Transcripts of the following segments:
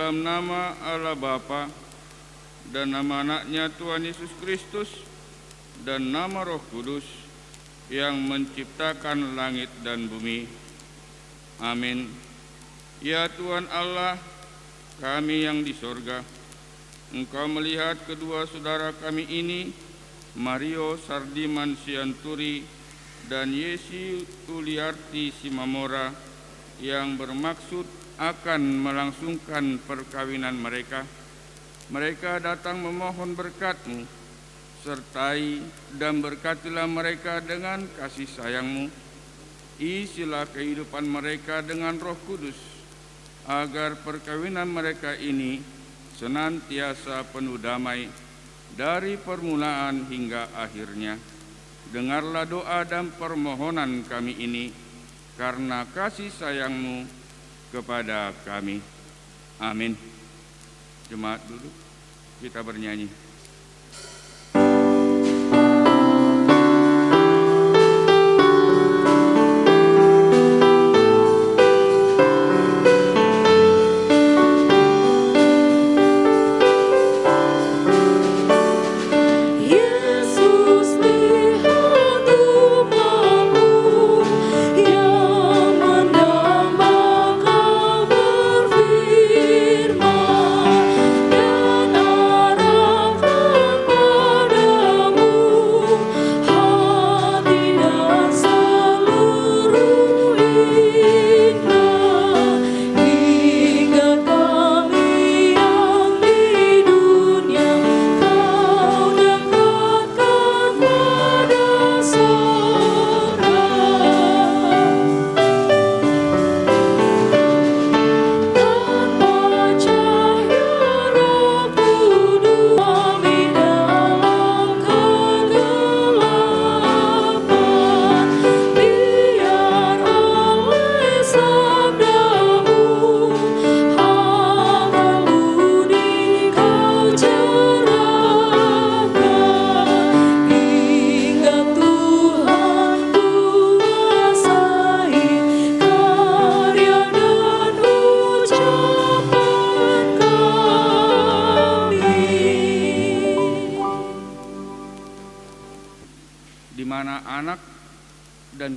dalam nama Allah Bapa dan nama anaknya Tuhan Yesus Kristus dan nama Roh Kudus yang menciptakan langit dan bumi. Amin. Ya Tuhan Allah kami yang di sorga, Engkau melihat kedua saudara kami ini, Mario Sardiman Sianturi dan Yesi Tuliarti Simamora, yang bermaksud akan melangsungkan perkawinan mereka. Mereka datang memohon berkat-Mu, sertai dan berkatilah mereka dengan kasih sayang-Mu. Isilah kehidupan mereka dengan Roh Kudus, agar perkawinan mereka ini senantiasa penuh damai dari permulaan hingga akhirnya. Dengarlah doa dan permohonan kami ini karena kasih sayang-Mu kepada kami. Amin. Jemaat duduk, kita bernyanyi.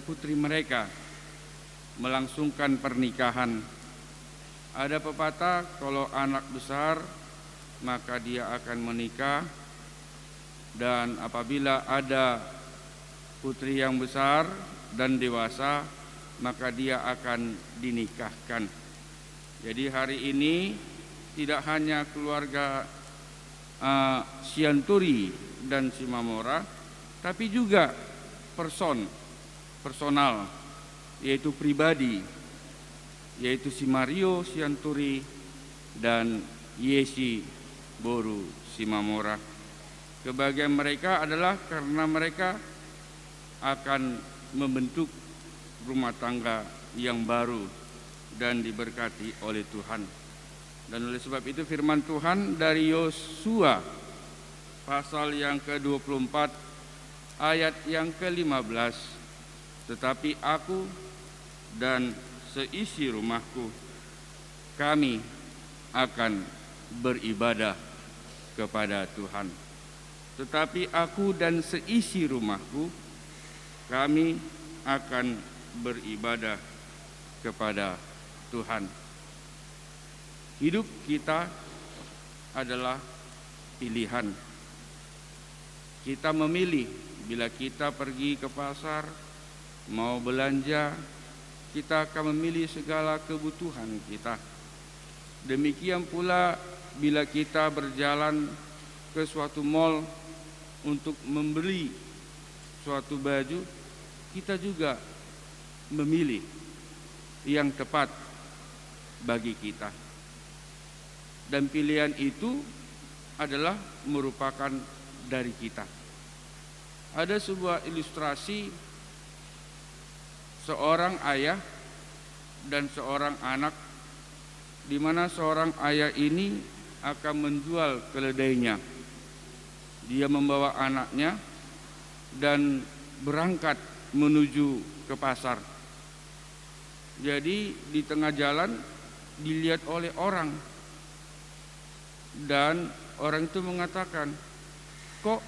Putri mereka melangsungkan pernikahan. Ada pepatah, kalau anak besar maka dia akan menikah, dan apabila ada putri yang besar dan dewasa maka dia akan dinikahkan. Jadi hari ini tidak hanya keluarga Sianturi dan Simamora, tapi juga personal, yaitu pribadi, yaitu si Mario Sianturi dan Yesi Boru Simamora. Kebahagiaan mereka adalah karena mereka akan membentuk rumah tangga yang baru dan diberkati oleh Tuhan. Dan oleh sebab itu firman Tuhan dari Yosua pasal yang ke-24 ayat yang ke-15, tetapi aku dan seisi rumahku, kami akan beribadah kepada Tuhan. Tetapi aku dan seisi rumahku, kami akan beribadah kepada Tuhan. Hidup kita adalah pilihan. Kita memilih bila kita pergi ke pasar, mau belanja, kita akan memilih segala kebutuhan kita. Demikian pula bila kita berjalan ke suatu mal untuk membeli suatu baju, kita juga memilih yang tepat bagi kita. Dan pilihan itu adalah merupakan dari kita. Ada sebuah ilustrasi seorang ayah dan seorang anak, di mana seorang ayah ini akan menjual keledainya. Dia membawa anaknya dan berangkat menuju ke pasar. Jadi di tengah jalan dilihat oleh orang Dan orang itu mengatakan, kok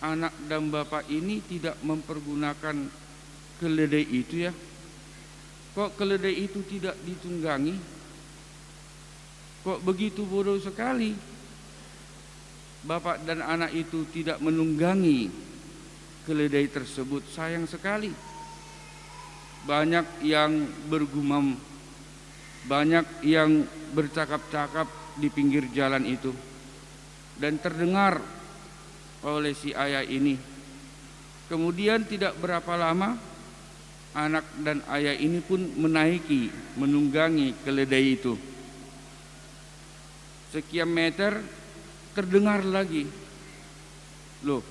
anak dan bapak ini tidak mempergunakan keledai itu ya? Kok keledai itu tidak ditunggangi? Kok begitu bodoh sekali? Bapak dan anak itu tidak menunggangi keledai tersebut. Sayang sekali. Banyak yang bergumam, banyak yang bercakap-cakap di pinggir jalan itu. Dan terdengar oleh si ayah ini. Kemudian tidak berapa lama anak dan ayah ini pun menunggangi keledai itu. Sekian meter terdengar lagi, loh,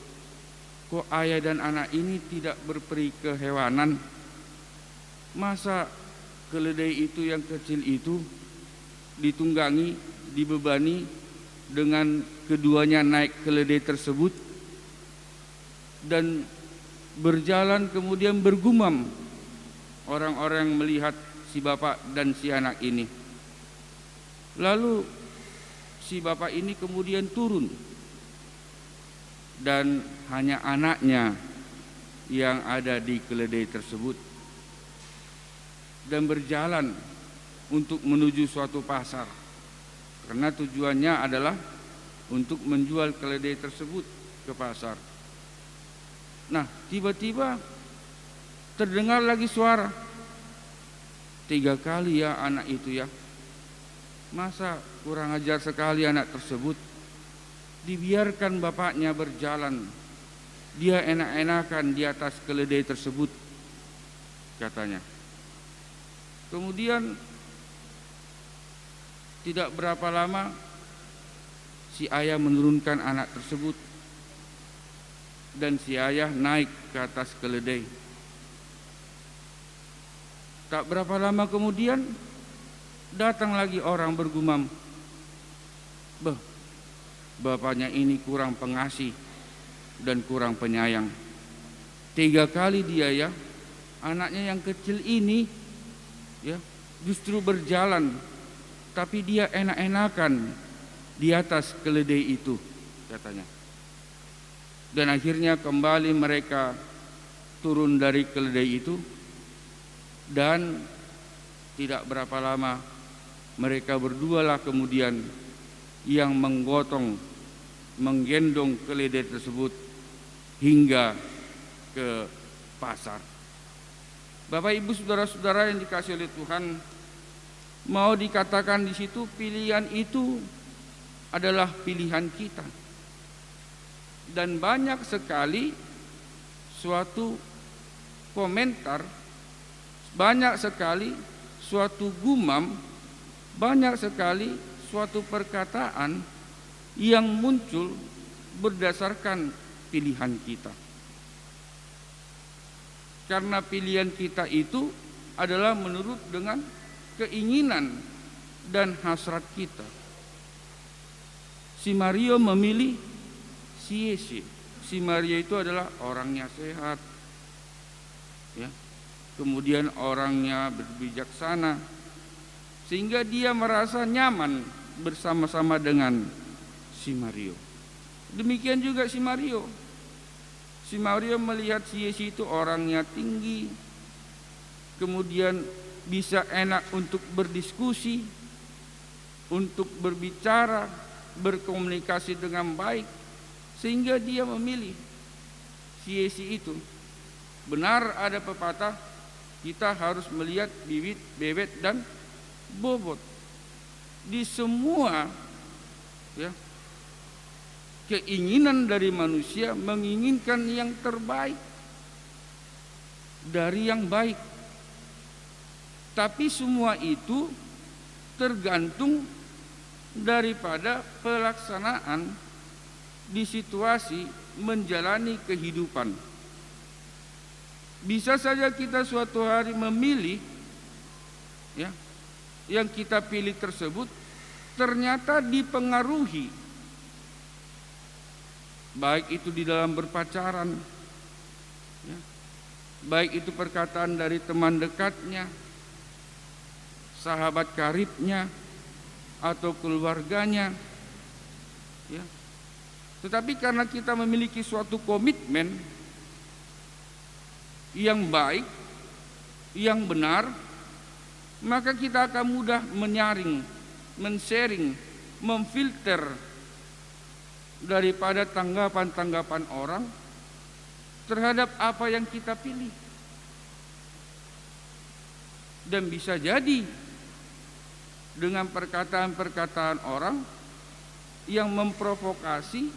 kok ayah dan anak ini tidak berperi kehewanan? Masa keledai itu yang kecil itu ditunggangi, dibebani dengan keduanya naik keledai tersebut dan berjalan, kemudian bergumam orang-orang melihat si bapak dan si anak ini. Lalu si bapak ini kemudian turun dan hanya anaknya yang ada di keledai tersebut dan berjalan untuk menuju suatu pasar, karena tujuannya adalah untuk menjual keledai tersebut ke pasar. Nah, tiba-tiba terdengar lagi suara, 3 kali ya anak itu ya. Masa kurang ajar sekali anak tersebut. Dibiarkan bapaknya berjalan, dia enak-enakan di atas keledai tersebut, katanya. Kemudian tidak berapa lama si ayah menurunkan anak tersebut dan si ayah naik ke atas keledai. Tak berapa lama kemudian datang lagi orang bergumam, bapaknya ini kurang pengasih dan kurang penyayang. 3 kali dia ya, anaknya yang kecil ini ya justru berjalan, tapi dia enak-enakan di atas keledai itu, katanya. Dan akhirnya kembali mereka turun dari keledai itu, dan tidak berapa lama mereka berdualah kemudian yang menggendong keledai tersebut hingga ke pasar. Bapak Ibu saudara-saudara yang dikasihi oleh Tuhan, mau dikatakan di situ pilihan itu adalah pilihan kita. Dan banyak sekali suatu komentar, banyak sekali suatu gumam, banyak sekali suatu perkataan yang muncul berdasarkan pilihan kita. Karena pilihan kita itu adalah menurut dengan keinginan dan hasrat kita. Si Mario memilih si Yesus. Si Mario itu adalah orangnya sehat, ya. Kemudian orangnya berbijaksana, sehingga dia merasa nyaman bersama-sama dengan si Mario. Demikian juga si Mario. Si Mario melihat si Yesus itu orangnya tinggi, kemudian bisa enak untuk berdiskusi, untuk berbicara, berkomunikasi dengan baik, sehingga dia memilih si Yesus itu. Benar ada pepatah, kita harus melihat bibit, bebet, dan bobot. Di semua ya, keinginan dari manusia menginginkan yang terbaik dari yang baik. Tapi semua itu tergantung daripada pelaksanaan di situasi menjalani kehidupan. Bisa saja kita suatu hari memilih ya, yang kita pilih tersebut ternyata dipengaruhi, baik itu di dalam berpacaran ya, baik itu perkataan dari teman dekatnya, sahabat karibnya, atau keluarganya, ya. Tetapi karena kita memiliki suatu komitmen yang baik, yang benar, maka kita akan mudah menyaring, men-sharing, memfilter daripada tanggapan-tanggapan orang terhadap apa yang kita pilih. Dan bisa jadi dengan perkataan-perkataan orang yang memprovokasi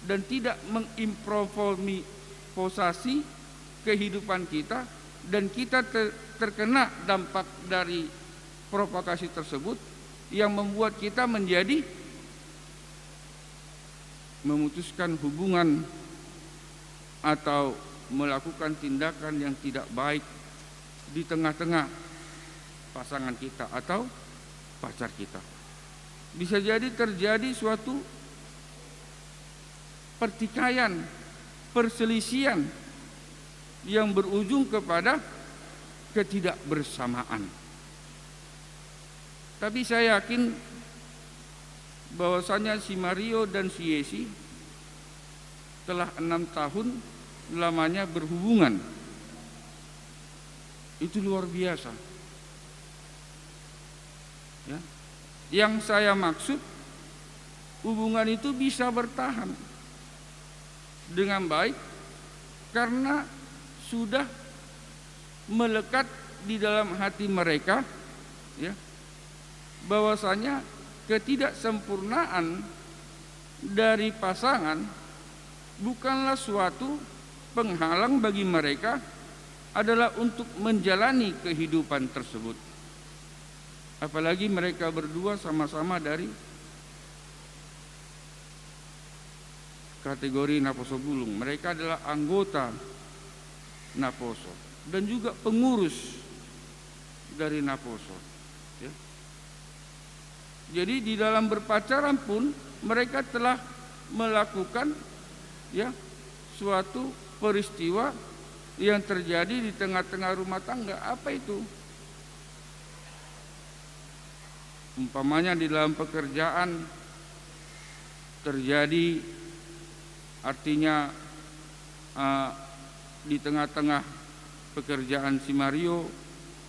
dan tidak mengimprovisasi kehidupan kita, dan kita terkena dampak dari provokasi tersebut yang membuat kita menjadi memutuskan hubungan atau melakukan tindakan yang tidak baik di tengah-tengah pasangan kita atau pacar kita. Bisa jadi terjadi suatu pertikaian, perselisihan yang berujung kepada ketidakbersamaan. Tapi saya yakin bahwasanya si Mario dan si Yesi telah 6 tahun lamanya berhubungan. Itu luar biasa. Ya. Yang saya maksud, hubungan itu bisa bertahan dengan baik karena sudah melekat di dalam hati mereka, ya, bahwasanya ketidaksempurnaan dari pasangan bukanlah suatu penghalang bagi mereka adalah untuk menjalani kehidupan tersebut. Apalagi mereka berdua sama-sama dari kategori Naposo Bulung. Mereka adalah anggota Naposo dan juga pengurus dari Naposo, ya. Jadi di dalam berpacaran pun mereka telah melakukan, ya, suatu peristiwa yang terjadi di tengah-tengah rumah tangga. Apa itu? Umpamanya di dalam pekerjaan terjadi, artinya di tengah-tengah pekerjaan si Mario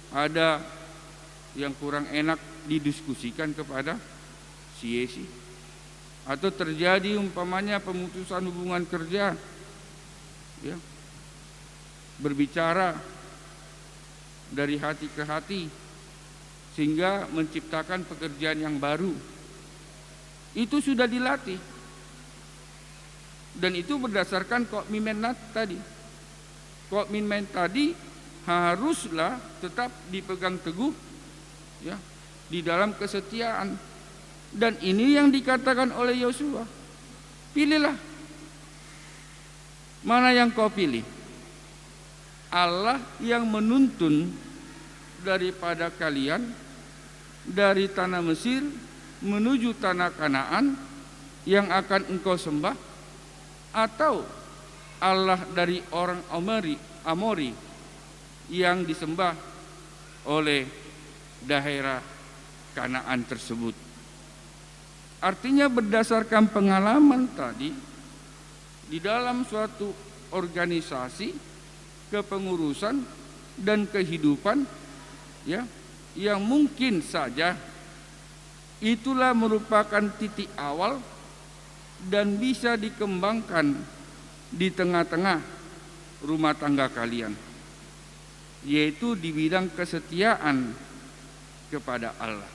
ada yang kurang enak didiskusikan kepada si Yesi, atau terjadi umpamanya pemutusan hubungan kerja, ya, berbicara dari hati ke hati sehingga menciptakan pekerjaan yang baru. Itu sudah dilatih, dan itu berdasarkan komitmen tadi. Komitmen tadi haruslah tetap dipegang teguh, ya, di dalam kesetiaan. Dan ini yang dikatakan oleh Yosua, pilihlah. Mana yang kau pilih? Allah yang menuntun daripada kalian dari tanah Mesir menuju tanah Kanaan yang akan engkau sembah, atau Allah dari orang Amori yang disembah oleh daerah Kanaan tersebut. Artinya berdasarkan pengalaman tadi di dalam suatu organisasi kepengurusan dan kehidupan, ya, yang mungkin saja itulah merupakan titik awal dan bisa dikembangkan di tengah-tengah rumah tangga kalian, yaitu di bidang kesetiaan kepada Allah.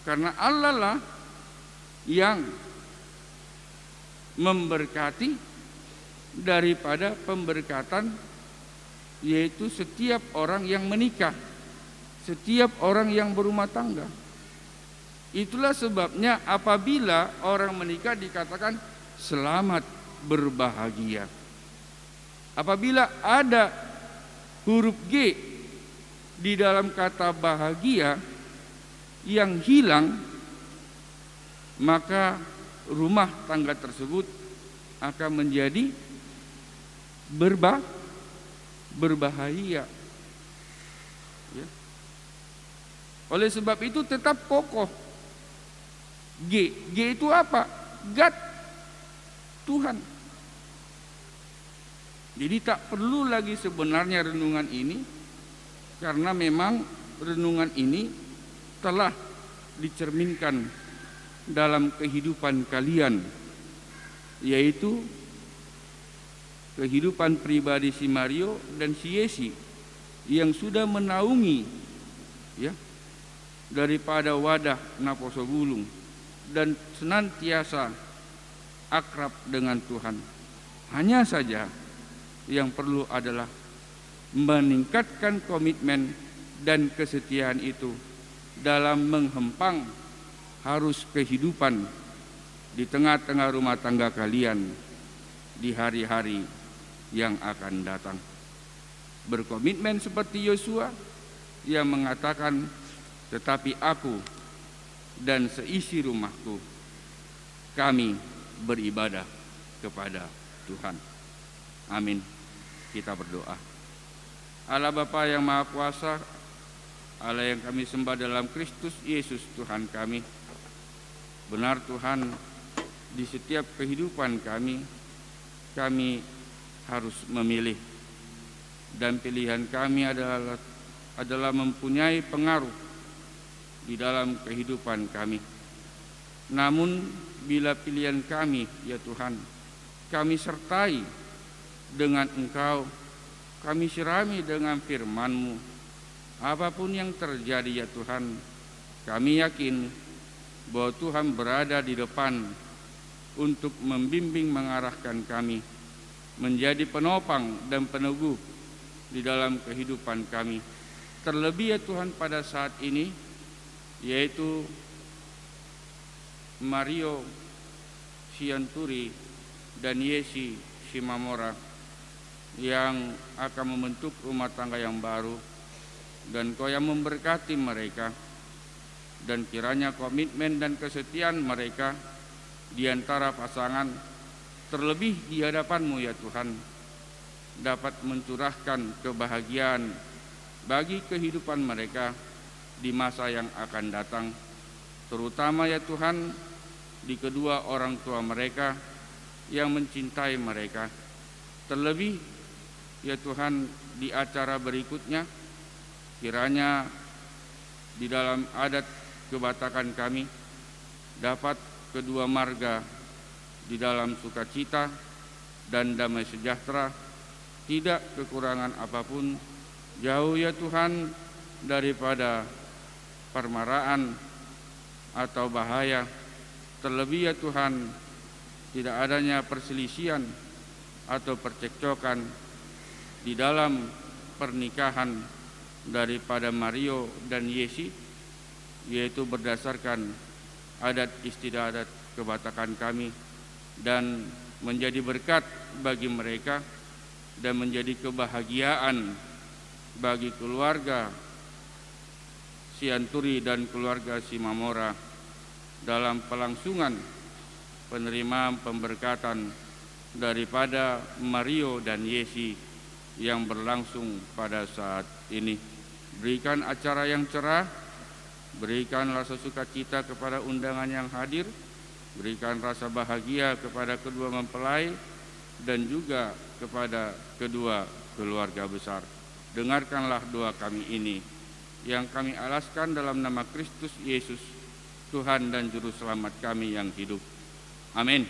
Karena Allah lah yang memberkati daripada pemberkatan, yaitu setiap orang yang menikah, setiap orang yang berumah tangga. Itulah sebabnya apabila orang menikah dikatakan selamat berbahagia. Apabila ada huruf G di dalam kata bahagia yang hilang, maka rumah tangga tersebut akan menjadi berbahaya. Ya. Oleh sebab itu tetap kokoh. G itu apa? God, Tuhan. Jadi tak perlu lagi sebenarnya renungan ini, karena memang renungan ini telah dicerminkan dalam kehidupan kalian, yaitu kehidupan pribadi si Mario dan si Yesi yang sudah menaungi ya daripada wadah Naposo Bulung dan senantiasa akrab dengan Tuhan. Hanya saja yang perlu adalah meningkatkan komitmen dan kesetiaan itu dalam menghempang arus kehidupan di tengah-tengah rumah tangga kalian di hari-hari yang akan datang. Berkomitmen seperti Yosua yang mengatakan, tetapi aku dan seisi rumahku, kami beribadah kepada Tuhan. Amin. Kita berdoa. Allah Bapa yang Maha Kuasa, Allah yang kami sembah dalam Kristus Yesus Tuhan kami. Benar Tuhan, di setiap kehidupan kami harus memilih. Dan pilihan kami adalah mempunyai pengaruh di dalam kehidupan kami. Namun bila pilihan kami, ya Tuhan, kami sertai dengan Engkau, kami sirami dengan firman-Mu, apapun yang terjadi ya Tuhan, kami yakin bahwa Tuhan berada di depan untuk membimbing mengarahkan kami menjadi penopang dan peneguh di dalam kehidupan kami. Terlebih ya Tuhan pada saat ini, yaitu Mario Sianturi dan Yesi Shimamora yang akan membentuk rumah tangga yang baru, dan Kau yang memberkati mereka, dan kiranya komitmen dan kesetiaan mereka di antara pasangan, terlebih di hadapan-Mu ya Tuhan, dapat mencurahkan kebahagiaan bagi kehidupan mereka di masa yang akan datang, terutama ya Tuhan di kedua orang tua mereka yang mencintai mereka. Terlebih ya Tuhan di acara berikutnya, kiranya di dalam adat kebatakan kami dapat kedua marga di dalam sukacita dan damai sejahtera, tidak kekurangan apapun, jauh ya Tuhan daripada permaraan atau bahaya. Terlebih ya Tuhan, tidak adanya perselisihan atau percekcokan di dalam pernikahan daripada Mario dan Yesi, yaitu berdasarkan adat istiadat kebatakan kami, dan menjadi berkat bagi mereka dan menjadi kebahagiaan bagi keluarga Sianturi dan keluarga Shimamora dalam pelangsungan penerimaan pemberkatan daripada Mario dan Yesi yang berlangsung pada saat ini. Berikan acara yang cerah, berikan rasa sukacita kepada undangan yang hadir, berikan rasa bahagia kepada kedua mempelai dan juga kepada kedua keluarga besar. Dengarkanlah doa kami ini yang kami alaskan dalam nama Kristus Yesus, Tuhan dan Juru Selamat kami yang hidup. Amin.